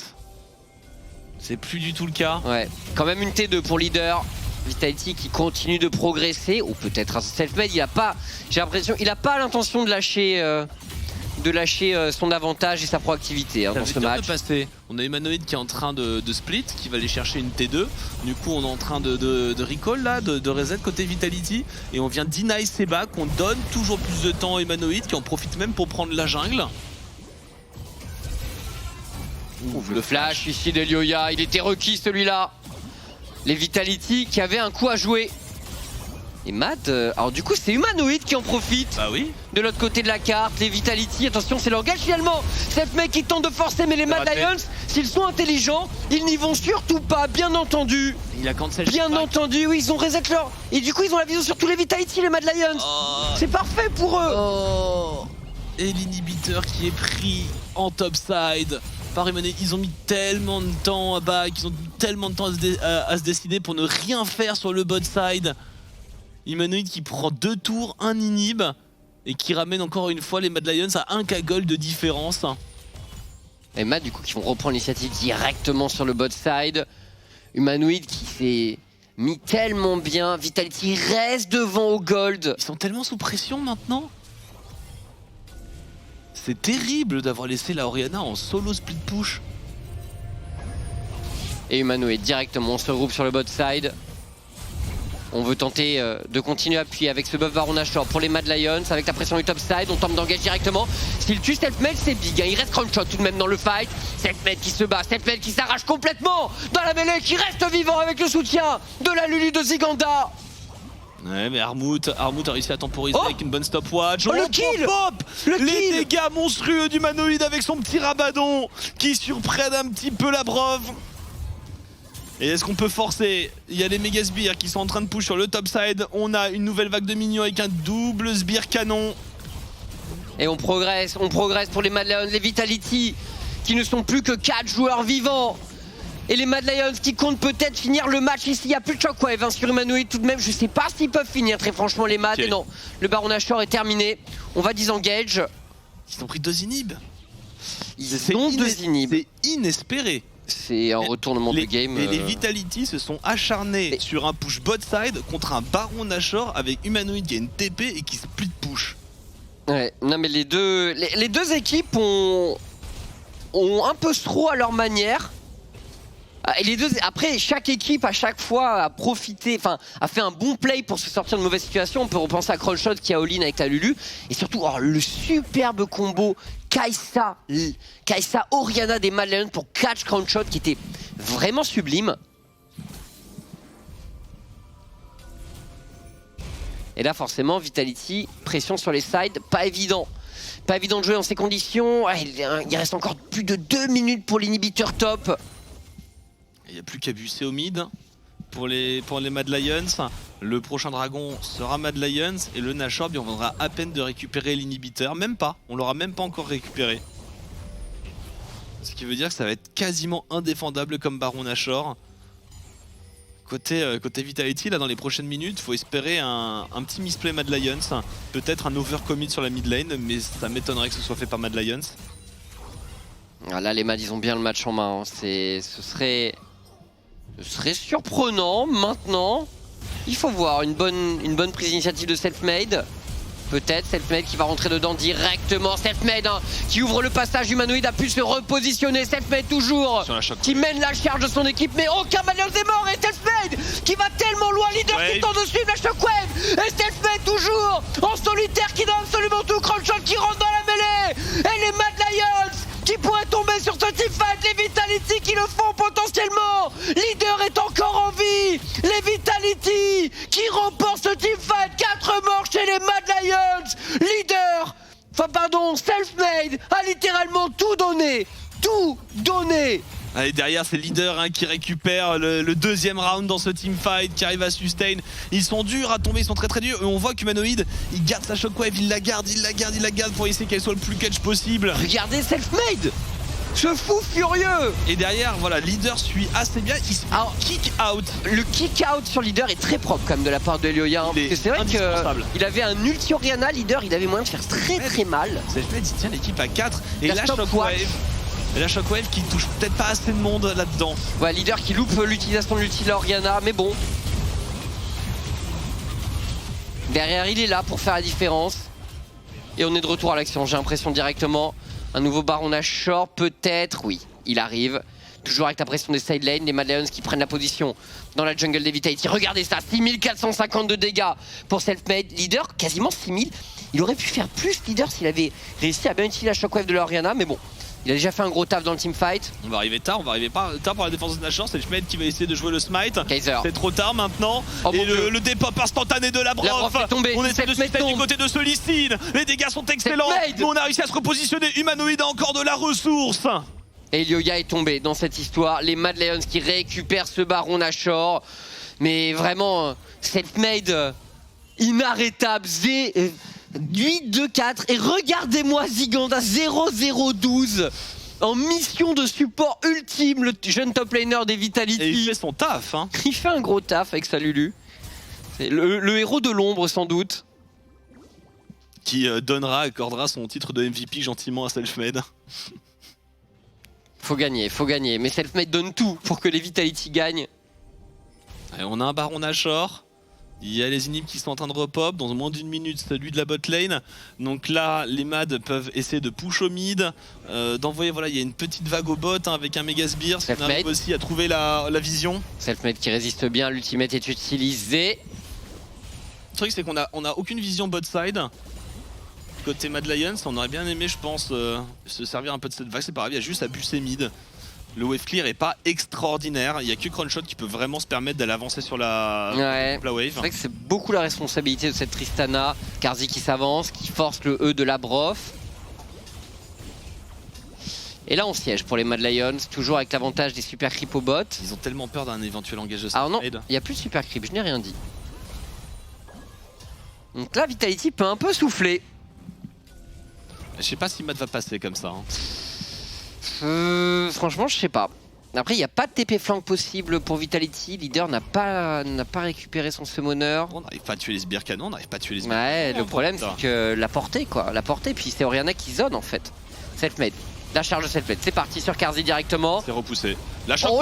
C'est plus du tout le cas. Ouais, quand même une T2 pour leader. Vitality qui continue de progresser, ou peut-être un Selfmade, il a pas, j'ai l'impression, il a pas l'intention de lâcher son avantage et sa proactivité hein, dans ce match. On a Humanoid qui est en train de split, qui va aller chercher une T2. Du coup, on est en train de recall là, de reset côté Vitality. Et on vient deny Seba, qu'on donne toujours plus de temps à Humanoid, qui en profite même pour prendre la jungle. Ouf, le flash ici d'Elioya, il était requis celui-là. Les Vitality qui avaient un coup à jouer. Et Mad, alors du coup c'est Humanoid qui en profite. Bah oui. De l'autre côté de la carte, les Vitality, attention c'est l'engage finalement. Selfmade qui tente de forcer, mais les Mad Lions, s'ils sont intelligents, ils n'y vont surtout pas, bien entendu. Il a cancel. Bien entendu, oui, ils ont reset leur... Et du coup ils ont la vision sur tous les Vitality, les Mad Lions. C'est parfait pour eux. Et l'inhibiteur qui est pris en topside par Humanoid. Ils ont mis tellement de temps à back, ils ont mis tellement de temps à se décider pour ne rien faire sur le bot side. Humanoid qui prend 2 tours, un inhib et qui ramène encore une fois les Mad Lions à 1 k gold de différence. Et Mad du coup qui vont reprendre l'initiative directement sur le bot side. Humanoid qui s'est mis tellement bien, Vitality reste devant au gold. Ils sont tellement sous pression maintenant. C'est terrible d'avoir laissé la Orianna en solo split push. Et Humanoid directement, on se regroupe sur le bot side. On veut tenter de continuer à appuyer avec ce buff Baron Nashor pour les Mad Lions avec la pression du top side. On tente d'engager directement. S'il tue Selfmade, c'est big. Hein. Il reste Crownshot tout de même dans le fight. Selfmade qui se bat, Selfmade qui s'arrache complètement dans la mêlée, qui reste vivant avec le soutien de la Lulu de Ziganda. Ouais, mais Armut a réussi à temporiser avec une bonne stopwatch. Oh, le kill Les dégâts monstrueux d'Humanoid avec son petit Rabadon qui surprennent un petit peu la Brov. Et est-ce qu'on peut forcer? Il y a les méga sbires qui sont en train de push sur le top side. On a une nouvelle vague de minions avec un double sbire canon. Et on progresse pour les Mad Lions, les Vitality qui ne sont plus que 4 joueurs vivants. Et les Mad Lions qui comptent peut-être finir le match ici. Il n'y a plus de Shockwave hein, sur Humanoid tout de même. Je sais pas s'ils peuvent finir très franchement les Mad. Okay. Non, le Baron Nashor est terminé. On va disengage. Ils ont pris 2 inhibs. Ils ont 2 inhibs. C'est inespéré. C'est un retournement de game. Et les Vitality se sont acharnés sur un push bot side contre un Baron Nashor avec Humanoid qui a une TP et qui split push. Ouais, non mais les deux équipes ont un peu trop à leur manière. Et les deux, après, chaque équipe à chaque fois a profité, enfin a fait un bon play pour se sortir de mauvaise situation. On peut repenser à Crownshot qui a all-in avec la Lulu. Et surtout, le superbe combo Kai'Sa Orianna des Mad Lions pour catch Crownshot qui était vraiment sublime. Et là forcément Vitality, pression sur les sides, pas évident. Pas évident de jouer dans ces conditions. Il reste encore plus de 2 minutes pour l'inhibiteur top. Il n'y a plus qu'à bucer au mid pour les Mad Lions. Le prochain dragon sera Mad Lions et le Nashor, on viendra à peine de récupérer l'inhibiteur. Même pas, on l'aura même pas encore récupéré. Ce qui veut dire que ça va être quasiment indéfendable comme Baron Nashor. Côté Vitality, là dans les prochaines minutes, faut espérer un petit misplay Mad Lions. Peut-être un overcommit sur la mid lane, mais ça m'étonnerait que ce soit fait par Mad Lions. Ah, là, les Mad, ils ont bien le match en main. Hein. Ce serait surprenant maintenant. Il faut voir une bonne prise d'initiative de Selfmade. Peut-être Selfmade qui va rentrer dedans directement. Selfmade hein, qui ouvre le passage. Humanoid a pu se repositionner. Selfmade toujours qui mène la charge de son équipe. Mais aucun Mad Lions est mort. Et Selfmade qui va tellement loin. Leader qui tente de suivre la Shockwave. Et Selfmade toujours en solitaire qui donne absolument tout. Crownshot qui rentre dans la mêlée. Et les Mad Lions qui pourraient tomber sur ce teamfight. Les Vitality qui le font potentiellement. Leader est encore en vie. Les Vitality qui remportent ce teamfight. 4 morts chez les Mad Lions. Leader, Selfmade a littéralement tout donné. Tout donné. Allez, derrière, c'est Leader hein, qui récupère le deuxième round dans ce teamfight, qui arrive à sustain. Ils sont durs à tomber, ils sont très très durs. Et on voit qu'Humanoid, il garde sa Shockwave, il la garde pour essayer qu'elle soit le plus catch possible. Regardez Selfmade, ce fou furieux. Et derrière, voilà, Leader suit assez bien, il se kick out. Le kick out sur Leader est très propre quand même de la part de Elioya. Hein, parce que c'est vrai qu'il avait un ulti Orianna, Leader, il avait moyen de faire très très mal. Selfmade, il tient l'équipe à 4. Et la Shockwave. Et la Shockwave qui touche peut-être pas assez de monde là-dedans. Ouais, Leader qui loupe l'utilisation de l'ulti Orianna, mais bon. Derrière, il est là pour faire la différence. Et on est de retour à l'action, j'ai l'impression directement. Un nouveau Baron Nashor, peut-être, oui, il arrive. Toujours avec la pression des side lanes, les Mad Lions qui prennent la position dans la jungle des Vitality. Regardez ça, 6450 de dégâts pour Selfmade. Leader, quasiment 6000. Il aurait pu faire plus, Leader, s'il avait réussi à bien utiliser la Shockwave de Orianna, mais bon. Il a déjà fait un gros taf dans le teamfight. On va arriver tard, tard pour la défense de Nashor. C'est Selfmade qui va essayer de jouer le smite. C'est trop tard maintenant. Et le dépop instantané de la Brof. On essaie de se mettre du côté de Solicine. Les dégâts sont excellents. Mais on a réussi à se repositionner. Humanoid a encore de la ressource. Et Elioya est tombé dans cette histoire. Les Mad Lions qui récupèrent ce Baron Nashor. Mais vraiment, Selfmade inarrêtable. 8-2-4 et regardez-moi Ziganda 0-0-12 en mission de support ultime, le jeune top laner des Vitality. Et il fait son taf hein. Il fait un gros taf avec sa Lulu. C'est le héros de l'ombre sans doute. Qui accordera son titre de MVP gentiment à Selfmade. Faut gagner, mais Selfmade donne tout pour que les Vitality gagnent. Allez, on a un Baron Nashor. Il y a les inhibs qui sont en train de repop dans moins d'une minute, celui de la bot lane. Donc là, les Mad peuvent essayer de push au mid, d'envoyer, voilà, il y a une petite vague au bot hein, avec un méga sbire. On arrive aussi à trouver la vision. Selfmade qui résiste bien, l'ultimate est utilisé. Le truc c'est qu'on a aucune vision bot side. Côté Mad Lions, on aurait bien aimé je pense se servir un peu de cette vague, c'est pas grave, il y a juste à buster mid. Le wave clear est pas extraordinaire, il y a que Crownshot qui peut vraiment se permettre d'aller avancer sur la wave. C'est vrai que c'est beaucoup la responsabilité de cette Tristana. Carzzy qui s'avance, qui force le E de la Brof. Et là on siège pour les Mad Lions, toujours avec l'avantage des super creep au bot. Ils ont tellement peur d'un éventuel engage de alors non, il n'y a plus de super creep, je n'ai rien dit. Donc là Vitality peut un peu souffler. Je sais pas si Mad va passer comme ça. Hein. Franchement, je sais pas. Après, il n'y a pas de TP flank possible pour Vitality. Leader n'a pas récupéré son summoner. On n'arrive pas à tuer les sbires canons, on n'arrive pas à tuer les sbires. Ouais, le problème c'est que la portée quoi. La portée, puis c'est Orianna qui zone en fait. Selfmade. La charge de Selfmade. C'est parti sur Carzzy directement. C'est repoussé. La charge.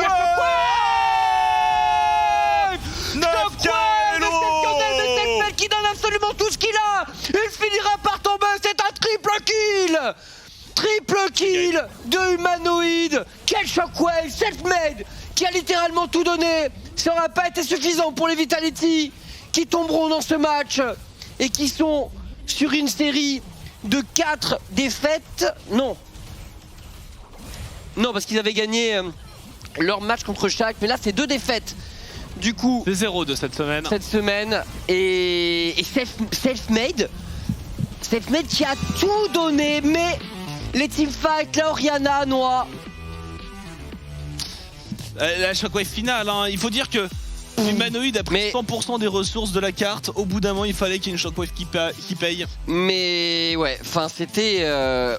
9 Selfmade qui donne absolument tout ce qu'il a. Il finira par tomber. C'est un triple kill. Triple kill de Humanoid. Quel shockwave. Selfmade qui a littéralement tout donné. Ça n'aura pas été suffisant pour les Vitality qui tomberont dans ce match et qui sont sur une série de 4 défaites. Non, parce qu'ils avaient gagné leur match contre Shaq, mais là c'est 2 défaites. Du coup, c'est 0 de cette semaine. Et Selfmade qui a tout donné, mais les teamfights, la Orianna, Noah. La shockwave finale, hein. Il faut dire que Humanoid a pris 100% des ressources de la carte. Au bout d'un moment, il fallait qu'il y ait une shockwave qui paye. Mais ouais, enfin c'était...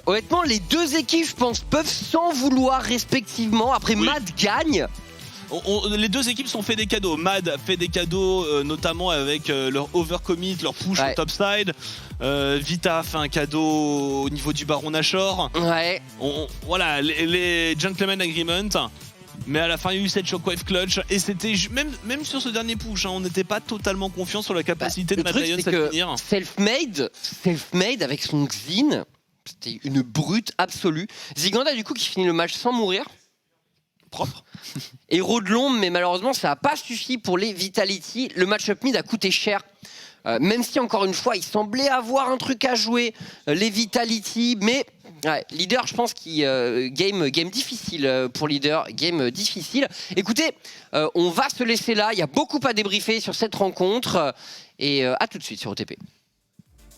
honnêtement, les deux équipes, je pense, peuvent s'en vouloir respectivement. Après, Mad gagne. les deux équipes sont fait des cadeaux. Mad a fait des cadeaux, notamment avec leur overcommit, leur push au topside. Vita a fait un cadeau au niveau du Baron Nashor. Ouais. Voilà, les Gentleman Agreement. Mais à la fin, il y a eu cette Shockwave clutch. Et c'était même sur ce dernier push, hein, on n'était pas totalement confiant sur la capacité de Mad Lions à finir. Self-made avec son Xin, c'était une brute absolue. Ziganda, du coup, qui finit le match sans mourir. Propre. Héros de l'ombre, mais malheureusement, ça n'a pas suffi pour les Vitality. Le match-up mid a coûté cher. Même si, encore une fois, il semblait avoir un truc à jouer, les Vitality, mais leader, je pense qu'il game difficile pour leader, game difficile. Écoutez, on va se laisser là, il y a beaucoup à débriefer sur cette rencontre, et à tout de suite sur OTP.